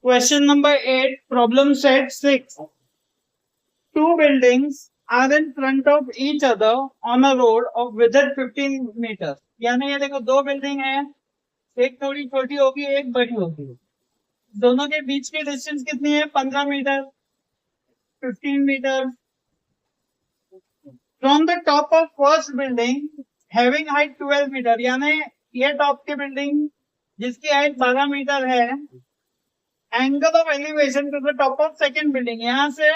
Question number 8, problem set 6. Two buildings are in front of each other on a road of width 15 meters. यानी ये देखो दो building है, एक थोड़ी छोटी होगी एक बड़ी होगी, दोनों के बीच की डिस्टेंस कितनी है? 15 metre, 15 metre. From the top of first building having height 12 metre, यानी ये टॉप की बिल्डिंग जिसकी हाइट 12 मीटर है, angle of elevation to the top of second building, यहाँ से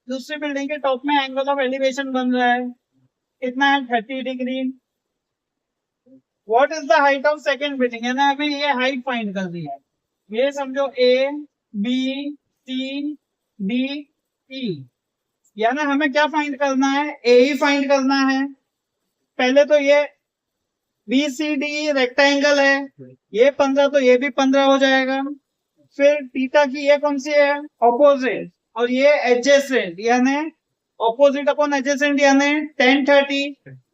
दूसरी बिल्डिंग के टॉप में एंगल ऑफ एलिवेशन बन रहा है, कितना है? 30 degree. What is the height of second building, यानी हमें ये हाइट फाइंड करनी है. ये समझो ए बी सी डी ई, यानी हमें क्या फाइंड करना है? ए ही फाइंड करना है. पहले तो ये बी सी डी रेक्टेंगल है, ये 15 तो ये भी 15 हो जाएगा. फिर थीटा की ये कौन सी है? ऑपोजिट. और ये एडजेसेंट, यानी ऑपोजिट अपॉन एडजेसेंट, यानी 10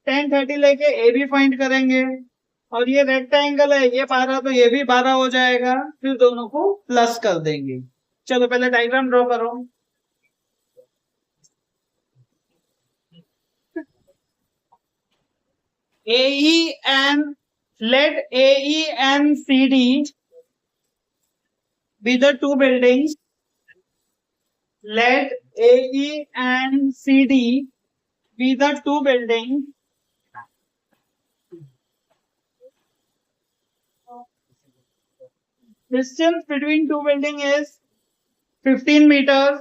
30 लेके ए भी फाइंड करेंगे. और ये रेक्टेंगल है, ये 12 तो ये भी 12 हो जाएगा. फिर दोनों को प्लस कर देंगे. चलो पहले डायग्राम ड्रॉ करो. AE and let AE and CD be the two buildings. Let AE and CD be the two buildings. Distance between two buildings is 15 meters.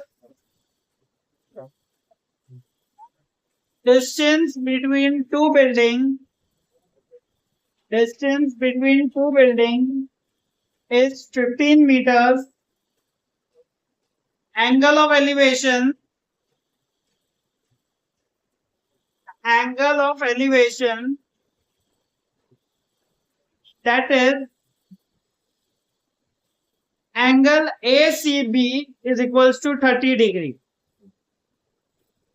Distance between two buildings is 15 meters. Angle of elevation that is angle ACB is equals to 30 degree.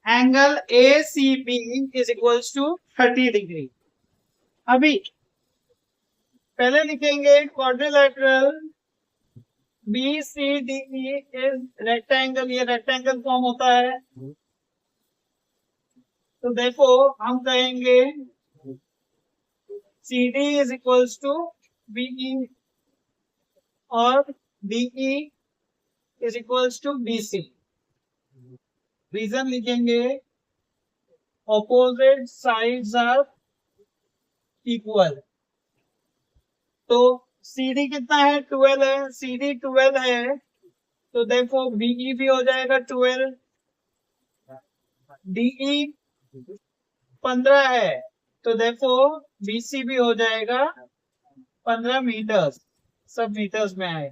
Angle ACB is equals to 30 degree. अभी पहले लिखेंगे quadrilateral BCDE is rectangle, ये rectangle form होता है, तो देखो हम कहेंगे CD is equals to BE और DE is equals to BC. Reason लिखेंगे ऑपोजिट साइड्स आर इक्वल. तो CD कितना है? 12 है. CD 12 है तो देखो BE भी हो जाएगा 12. DE 15 है तो देखो BC भी हो जाएगा 15 मीटर. सब मीटर्स में आए.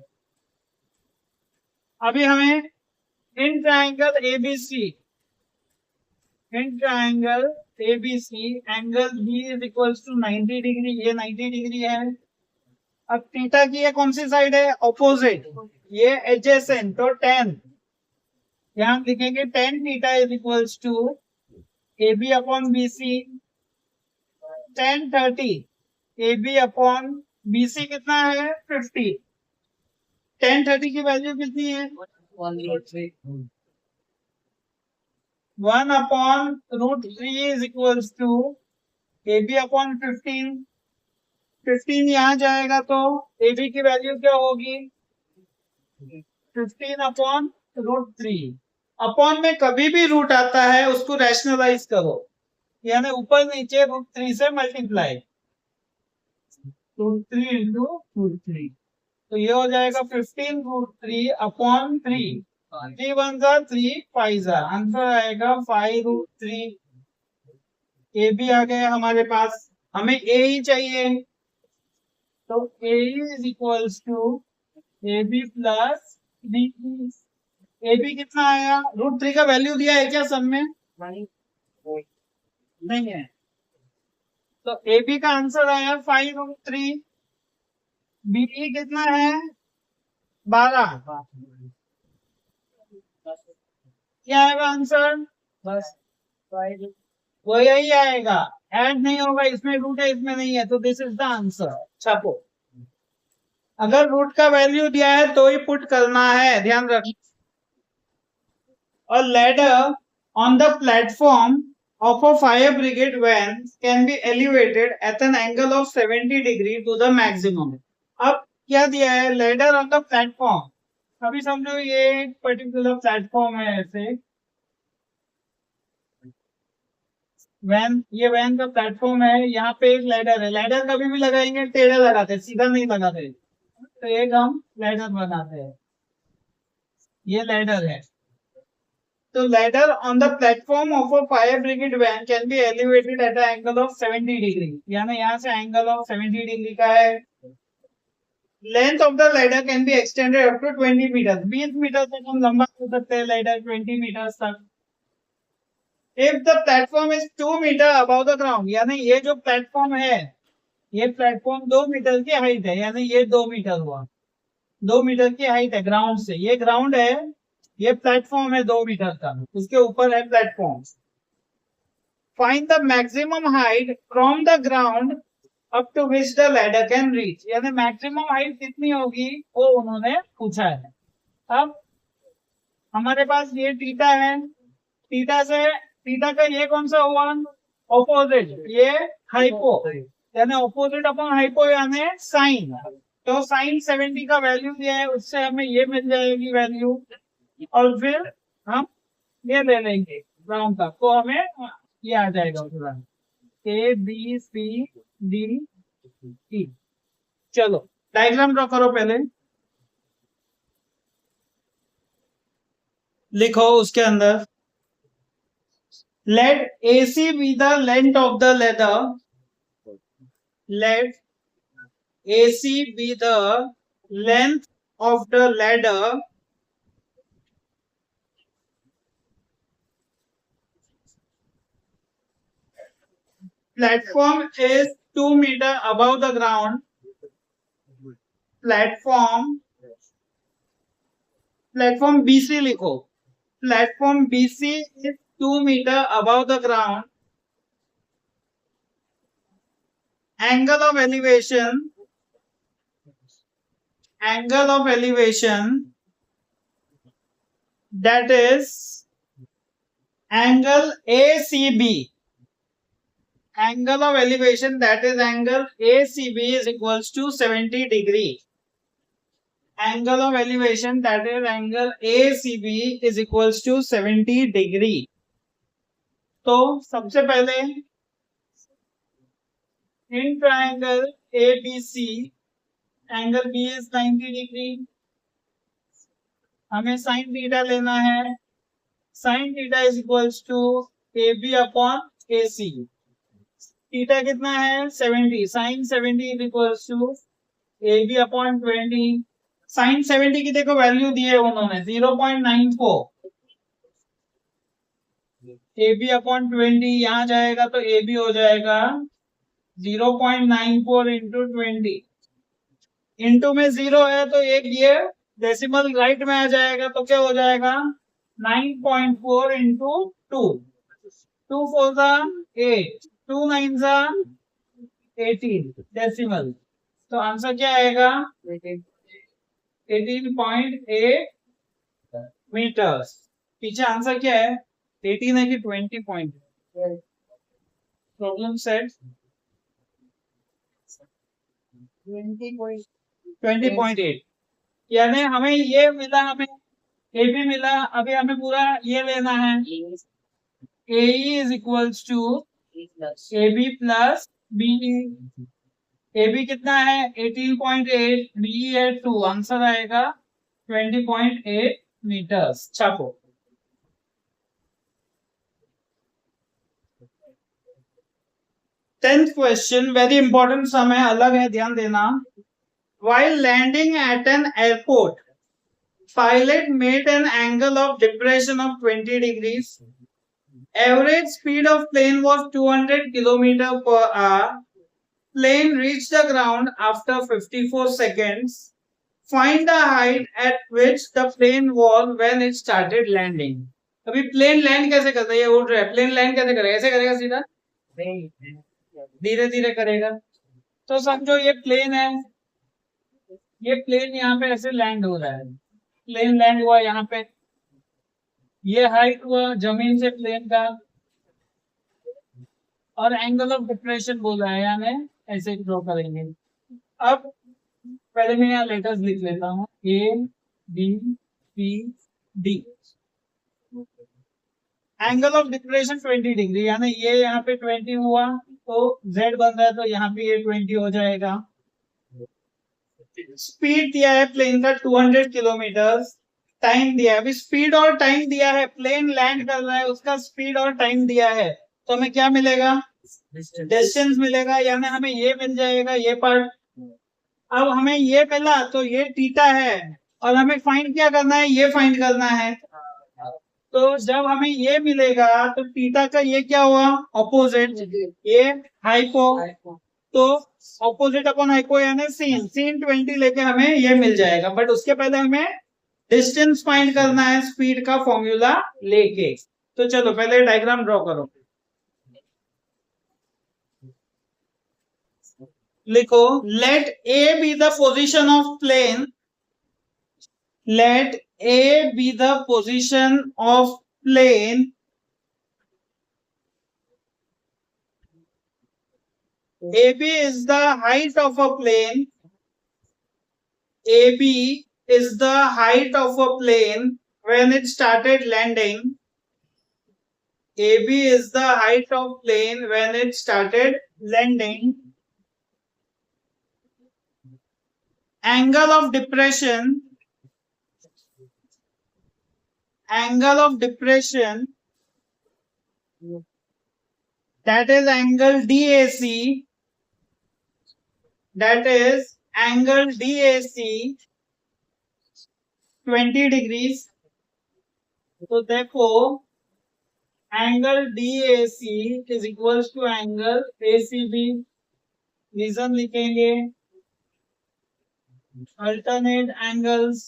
अभी हमें in triangle ABC angle B is equals to 90 degree, ये 90 डिग्री है. अब थीटा की ये कौन सी साइड है? ऑपोजिट. ये एडजेसेंट, तो 10. यहां लिखेंगे 10 theta is equals to AB upon BC. 10 30 AB upon BC कितना है? 50. 10 30 की वैल्यू कितनी है? 1 upon root 3 is equals to AB upon 15. 15 यहाँ जाएगा तो AB की वैल्यू क्या होगी? 15 अपॉन रूट 3. अपॉन में कभी भी रूट आता है उसको रैशनलाइज करो, यानी ऊपर नीचे रूट 3 से मल्टीप्लाई. रूट 3 इंटू रूट 3, तो ये हो जाएगा 15 रूट 3 अपॉन 3. 3 1 जा 3 5 जा, आंसर आएगा 5 रूट 3. ए भी आ गया हमारे पास. हमें ए ही चाहिए, तो A is equals to A B plus B. A B कितना आया? रूट 3 का वैल्यू दिया है क्या सब में? नहीं है. तो ए बी का आंसर आया 5 रूट 3. बी कितना है? 12. क्या आएगा आंसर? बस वो यही आएगा, ऐड नहीं होगा. इसमें रूट है इसमें नहीं है, तो दिस इज द आंसर. छापो. अगर रूट का वैल्यू दिया है तो ही पुट करना है, ध्यान रख। A ladder on the platform of a fire brigade van can be elevated at an angle of 70 degree to the maximum. अब क्या दिया है, ladder on the platform। अभी समझो ये पर्टिकुलर प्लेटफॉर्म है, ऐसे वैन, ये वैन का प्लेटफॉर्म है, यहाँ पे एक लैडर है। लैडर कभी भी लगाएंगे टेढ़ा लगाते, सीधा नहीं लगाते, तो एक हम लैडर बनाते हैं, ये लैडर है। The ladder on the platform of a fire brigade van can be elevated at an angle of 70 degree. यानी यहाँ से angle of 70 degree का है। Length of the ladder can be extended up to 20 meters. 20 metre तक हम लंबा कर सकते हैं ladder, 20 meters तक। If the platform is 2 meter above the ground, यानी ये जो प्लेटफॉर्म है, ये प्लेटफॉर्म 2 मीटर की हाइट है, यानी ये 2 मीटर हुआ, 2 मीटर की हाइट है ग्राउंड से। ये ग्राउंड है, ये प्लेटफॉर्म है 2 मीटर का, उसके ऊपर है platform. Find the maximum height from the ground up to which the ladder can reach, यानी मैक्सिमम हाइट कितनी होगी वो उन्होंने पूछा है। अब हमारे पास ये थीटा है, थीटा से थीटा का ये कौन सा हुआ, ऑपोजिट, ये हाइपो, यानी ऑपोजिट अपॉन हाइपो यानी साइन। तो साइन 70 का वैल्यू दिया है, उससे हमें ये मिल जाएगी वैल्यू, और फिर हम ये ले लेंगे ग्राउंड का, तो हमें ये आ जाएगा पूरा ए बी सी डी ई। चलो डायग्राम ड्रॉ करो, पहले लिखो उसके अंदर, let AC be the length of the ladder, let AC be the length of the ladder platform is 2 meter above the ground, platform BC लिखो, platform BC is 2 meter above the ground, angle of elevation that is angle ACB, angle of elevation that is angle ACB is equals to 70 degree, angle of elevation that is angle ACB is equals to 70 degree। तो सबसे पहले in triangle ABC angle B is 90 degree, हमें sin theta लेना है, sin theta is equals to AB upon AC, theta कितना है 70, sin 70 is equals to AB upon 20, sin 70 की देखो वैल्यू दी है उन्होंने 0.94, AB upon 20 यहाँ जाएगा तो AB हो जाएगा 0.94 इंटू 20, इंटू में 0 है तो एक ये डेसिमल राइट में आ जाएगा, तो क्या हो जाएगा 9.4 इंटू 2, 2 4 8, 2 9 18 डेसिमल, तो आंसर क्या आएगा 18.8 मीटर्स। पीछे आंसर क्या है 18 है कि 20 पॉइंट, प्रॉब्लम सेट 20.8, यानी हमें ये मिला, हमें ए बी मिला, अभी हमें पूरा ये लेना है, A is equals to A B plus B, A B कितना है 18.8, बी है 2, आंसर आएगा 20.8 मीटर्स। छापो। 10th question very important sum है, अलग है, ध्यान देना। While landing at an airport, pilot made an angle of depression of 20 degrees. Average speed of plane was 200 km per hour. Plane reached the ground after 54 seconds. Find the height at which the plane was when it started landing. अभी plane land कैसे करता है, ये उड़ रहा है, plane land कैसे करेगा, ऐसे करेगा सीधा, धीरे धीरे करेगा। तो समझो ये प्लेन है, ये प्लेन यहाँ पे ऐसे लैंड हो रहा है, प्लेन लैंड हुआ यहाँ पे, ये हाइट हुआ जमीन से प्लेन का, और एंगल ऑफ डिप्रेशन बोला है यानी ऐसे ड्रॉ करेंगे। अब पहले मैं यहाँ लेटर्स लिख लेता हूँ, A B C D. Angle of depression 20 degree, यानी ये यहाँ पे 20 हुआ तो z बन रहा है, तो यहाँ पे ये 20 हो जाएगा। स्पीड दिया है प्लेन का 200 किलोमीटर, टाइम दिया है, अभी स्पीड और टाइम दिया है, प्लेन लैंड कर रहा है उसका स्पीड और टाइम दिया है, तो हमें क्या मिलेगा, डिस्टेंस मिलेगा, यानी हमें ये मिल जाएगा ये पार्ट। अब हमें ये मिला तो ये थीटा है, और हमें फाइंड क्या करना है, ये फाइंड करना है। तो जब हमें ये मिलेगा तो थीटा का ये क्या हुआ, ऑपोजिट, ये हाइपो, तो ऑपोजिट अपॉन हाइपो यानी सीन, सीन 20 लेके हमें ये मिल जाएगा। बट उसके पहले हमें डिस्टेंस फाइंड करना है स्पीड का फॉर्मूला लेके। तो चलो पहले डायग्राम ड्रॉ करो, लिखो let A be the position of plane, let A be the position of plane AB is the height of a plane, AB is the height of a plane when it started landing, AB is the height of plane when it started landing. Angle of depression, angle of depression, that is angle DAC, that is angle DAC 20 degrees. So therefore angle DAC is equals to angle ACB. Reason लिखेंगे, alternate angles,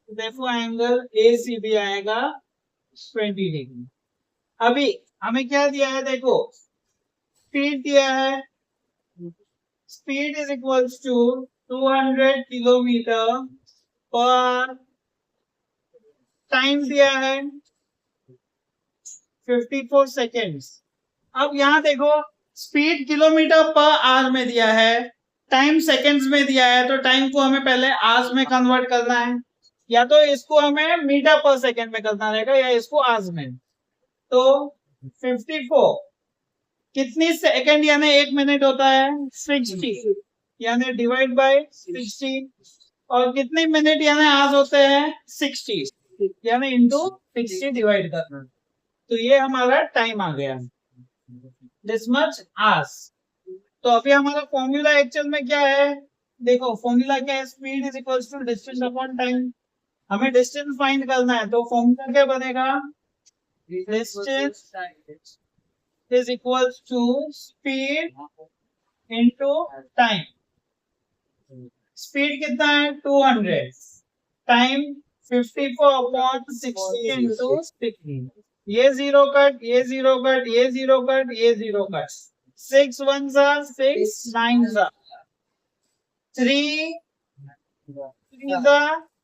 देखो angle ACB आएगा 20 degree. अभी हमें क्या दिया है, देखो speed दिया है, speed is equals to 200 kilometre per, time दिया है 54 सेकेंड्स। अब यहाँ देखो स्पीड किलोमीटर पर आवर में दिया है, टाइम सेकेंड्स में दिया है, तो टाइम को हमें पहले आवर्स में कन्वर्ट करना है, या तो इसको हमें मीटर पर सेकेंड में करना रहेगा या इसको आवर्स में। तो 54 कितनी सेकेंड यानी 1 मिनट होता है 60, यानी डिवाइड बाय 60, और कितने मिनट यानी आवर्स होते हैं 60, यानी इनटू 60 डिवाइड करना, तो ये हमारा टाइम आ गया, दिस मच आवर्स। तो अभी हमारा फॉर्मूला एक्चुअल में क्या है, देखो फॉर्मूला क्या है, speed is equals to distance upon time, हमें डिस्टेंस फाइंड करना है, तो फॉर्मूला क्या बनेगा, distance is equals to speed into time. Speed कितना है 200, टाइम 54 अपॉन 60 इनटू 60, ये जीरो कट, ये जीरो कट, ये जीरो कट, ये जीरो कट, 6 1 6 9 3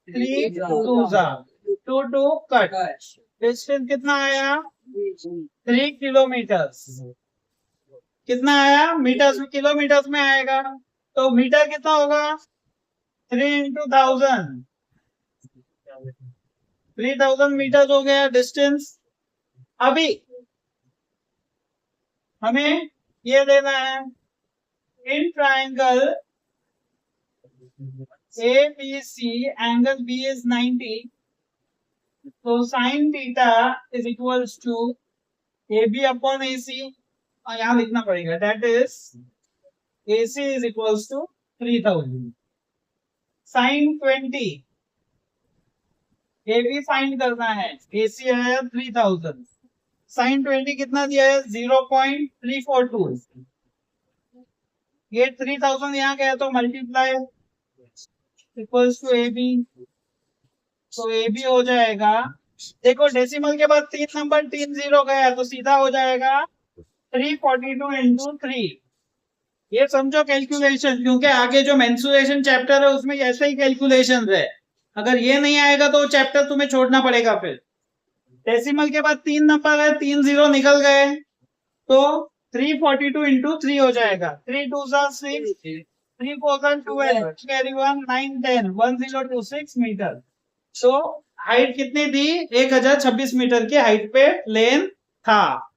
3 2 2 कट, डिस्टेंस कितना आया 3 किलोमीटर, कितना आया मीटर्स में, किलोमीटर्स में आएगा, तो मीटर कितना होगा 3 into 1000, 3000 मीटर हो गया डिस्टेंस। अभी हमें ये लेना है, in triangle ABC angle B is 90, तो sine theta is equals to AB upon AC, और यहाँ लिखना पड़ेगा, that is AC is equals to 3000, sine 20, AB find करना है, AC है 3000, साइन 20 कितना दिया है 0.342, ये 3000 यहाँ गया तो मल्टीप्लाई इक्वल्स टू AB, तो AB हो जाएगा, देखो डेसिमल के बाद 3 नंबर 3 0 गया तो सीधा हो जाएगा 342 इंटू 3, ये समझो कैलकुलेशन, क्योंकि आगे जो मेंसुरेशन चैप्टर है उसमें ऐसे ही कैलकुलेशन है। अगर ये नहीं आएगा तो चैप्टर तुम्हें छोड़ना पड़ेगा। फिर डेसिमल के बाद 3 नंबर है, 3 जीरो निकल गए तो 342 इंटू 3 हो जाएगा। 3 2 6, 3 4 12, कैरी 1 9 10, 1026 मीटर। सो हाइट कितनी थी? 1026 मीटर की हाइट पे प्लेन था।